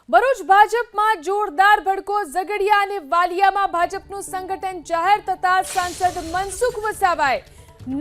ભરૂચ ભાજપમાં જોરદાર ભડકો ઝઘડિયા અને વાલિયામાં ભાજપનું સંગઠન જાહેર થતા સાંસદ મનસુખ વસાવાએ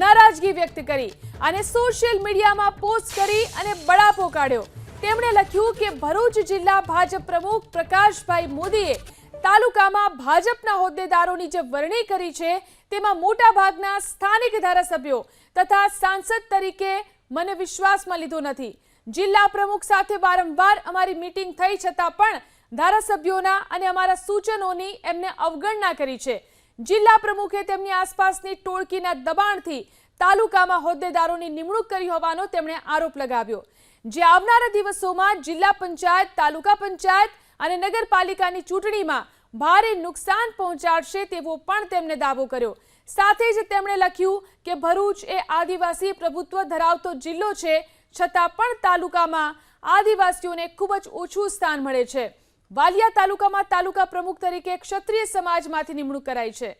નારાજગી વ્યક્ત કરી અને સોશિયલ મીડિયામાં પોસ્ટ કરી અને બળાપો કાઢ્યો। તેમણે લખ્યું કે ભરૂચ જિલ્લા ભાજપ પ્રમુખ પ્રકાશભાઈ મોદીએ તાલુકામાં ભાજપના હોદ્દેદારોની જે વરણી કરી છે તેમાં મોટા ભાગના સ્થાનિક ધારાસભ્યો તથા સાંસદ તરીકે મને વિશ્વાસમાં લીધો નથી। જિલ્લા પ્રમુખ સાથે વારંવાર અમારી મીટિંગ થઈ છતાં પણ ધારાસભ્યોના અને અમારા સૂચનોની એમને અવગણના કરી છે। જિલ્લા પ્રમુખે તેમની આસપાસની ટોળકીના દબાણથી તાલુકામાં હોદ્દેદારોની નિમણૂક કરી હોવાનો તેમણે આરોપ લગાવ્યો, જે આવનારા દિવસોમાં જિલ્લા પંચાયત, તાલુકા પંચાયત અને નગરપાલિકાની ચૂંટણીમાં ભારે નુકસાન પહોંચાડશે તેવો પણ તેમણે દાવો કર્યો। સાથે જ તેમણે લખ્યું કે ભરૂચ એ આદિવાસી પ્રભુત્વ ધરાવતો જિલ્લો છે, છતાં પણ તાલુકામાં આદિવાસીઓને ખૂબ જ ઓછું સ્થાન મળે છે। વાલિયા તાલુકામાં તાલુકા પ્રમુખ તરીકે ક્ષત્રિય સમાજમાંથી નિમણૂક કરાઈ છે।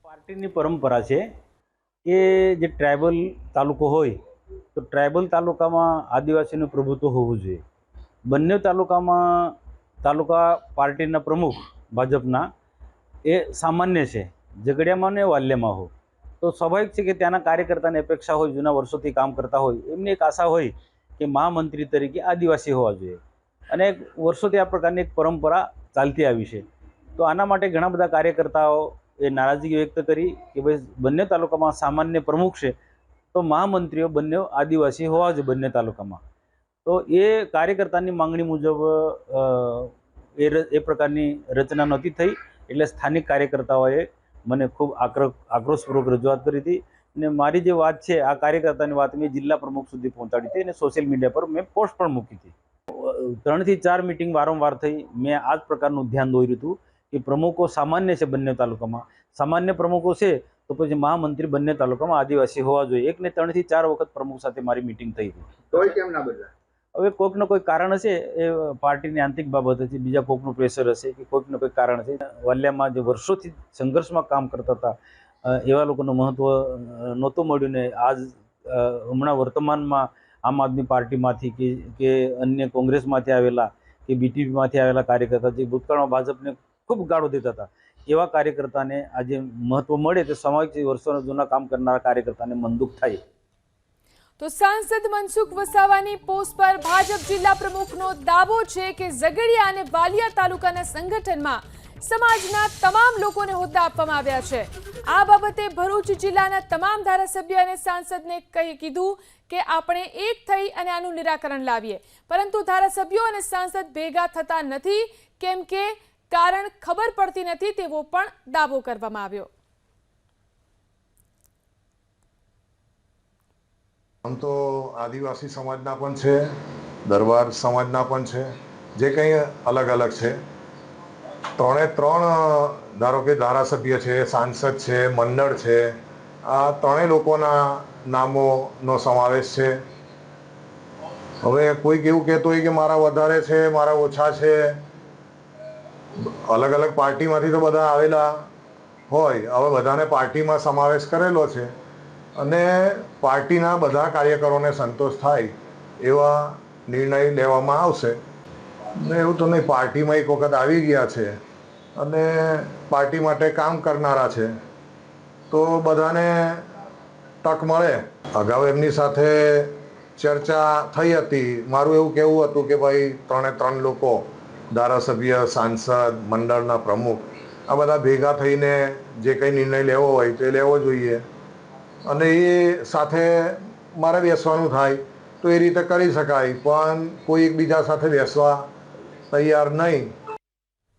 પાર્ટીની પરંપરા છે કે જે ટ્રાઇબલ તાલુકો હોય તો ટ્રાઇબલ તાલુકામાં આદિવાસીનું પ્રભુત્વ હોવું જોઈએ। બંને તાલુકામાં તાલુકા પાર્ટીના પ્રમુખ ભાજપના એ સામાન્ય છે, ઝઘડિયામાં ને વાલિયામાં હોય તો સ્વાભાવિક છે કે ત્યાંના કાર્યકર્તાની અપેક્ષા હોય, જૂના વર્ષોથી કામ કરતા હોય, એમની એક આશા હોય કે મહામંત્રી તરીકે આદિવાસી હોવા જોઈએ અને વર્ષોથી આ પ્રકારની એક પરંપરા ચાલતી આવી છે। તો આના માટે ઘણા બધા કાર્યકર્તાઓ એ નારાજગી વ્યક્ત કરી કે ભાઈ બંને તાલુકામાં સામાન્ય પ્રમુખ છે તો મહામંત્રીઓ બંને આદિવાસી હોવા જોઈએ બંને તાલુકામાં। તો એ કાર્યકર્તાની માંગણી મુજબ એ પ્રકારની રચના નહોતી થઈ, એટલે સ્થાનિક કાર્યકર્તાઓએ મને ખૂબ આક્રોશપૂર્વક રજૂઆત કરી હતી અને મારી જે વાત છે આ કાર્યકર્તાની વાત મેં જિલ્લા પ્રમુખ સુધી પહોંચાડી હતી અને સોશિયલ મીડિયા પર મેં પોસ્ટ પણ મૂકી હતી। 3 થી 4 મિટિંગ વારંવાર થઈ, મેં આ જ પ્રકારનું ધ્યાન દોર્યું હતું કે પ્રમુખો સામાન્ય છે બંને તાલુકામાં, સામાન્ય પ્રમુખો છે તો પછી મહામંત્રી બંને તાલુકામાં આદિવાસી હોવા જોઈએ। 1 ને 3 થી 4 વખત પ્રમુખ સાથે મારી મિટિંગ થઈ હતી, તોય કેમ ના બદલાય? હવે કોઈકનો કોઈ કારણ હશે, એ પાર્ટીની આંતરિક બાબત હશે, બીજા કોઈકનું પ્રેશર હશે કે કોઈકનું કોઈ કારણ હશે। વાલિયામાં જે વર્ષોથી સંઘર્ષમાં કામ કરતા હતા એવા લોકોનું મહત્વ નહોતું મળ્યું ને આજ હમણાં વર્તમાનમાં આમ આદમી પાર્ટીમાંથી કે અન્ય કોંગ્રેસમાંથી આવેલા કે બીટીપીમાંથી આવેલા કાર્યકર્તા જે ભૂતકાળમાં ભાજપને ખૂબ ગાળો દેતા હતા એવા કાર્યકર્તાને આજે મહત્વ મળે તો સ્વાભાવિક વર્ષોના જૂના કામ કરનારા કાર્યકર્તાને મનદુખ થાય। તો સાંસદ મનસુખ વસાવાની પોસ્ટ પર ભાજપ જિલ્લા પ્રમુખનો દાવો છે કે ઝઘડિયા અને વાલિયા તાલુકાના સંગઠનમાં સમાજના તમામ લોકોને હોદ્દા આપવામાં આવ્યા છે। આ બાબતે ભરૂચ જિલ્લાના તમામ ધારાસભ્ય અને સાંસદને કીધું કે આપણે એક થઈ અને આનું નિરાકરણ લાવીએ, પરંતુ ધારાસભ્યો અને સાંસદ ભેગા થતા નથી, કેમ કે કારણ ખબર પડતી નથી તેવો પણ દાવો કરવામાં આવ્યો। આમ તો આદિવાસી સમાજના પણ છે, દરબાર સમાજના પણ છે, જે કંઈ અલગ અલગ છે। 3 ધારો કે ધારાસભ્ય છે, સાંસદ છે, મંડળ છે, આ 3 લોકોના નામોનો સમાવેશ છે। હવે કોઈક એવું કહેતો હોય કે મારા વધારે છે, મારા ઓછા છે, અલગ અલગ પાર્ટીમાંથી તો બધા આવેલા હોય, હવે બધાને પાર્ટીમાં સમાવેશ કરેલો છે અને પાર્ટીના બધા કાર્યકરોને સંતોષ થાય એવા નિર્ણય લેવામાં આવશે। ને એવું તો નહીં, પાર્ટીમાં એક વખત આવી ગયા છે અને પાર્ટી માટે કામ કરનારા છે તો બધાને તક મળે। અગાઉ એમની સાથે ચર્ચા થઈ હતી, મારું એવું કહેવું હતું કે ભાઈ 3 લોકો ધારાસભ્ય, સાંસદ, મંડળના પ્રમુખ આ બધા ભેગા થઈને જે કંઈ નિર્ણય લેવો હોય તે લેવો જોઈએ અને એ સાથે મારે બેસવાનું થાય તો એ રીતે કરી શકાય, પણ કોઈ એકબીજા સાથે બેસવા તૈયાર નહીં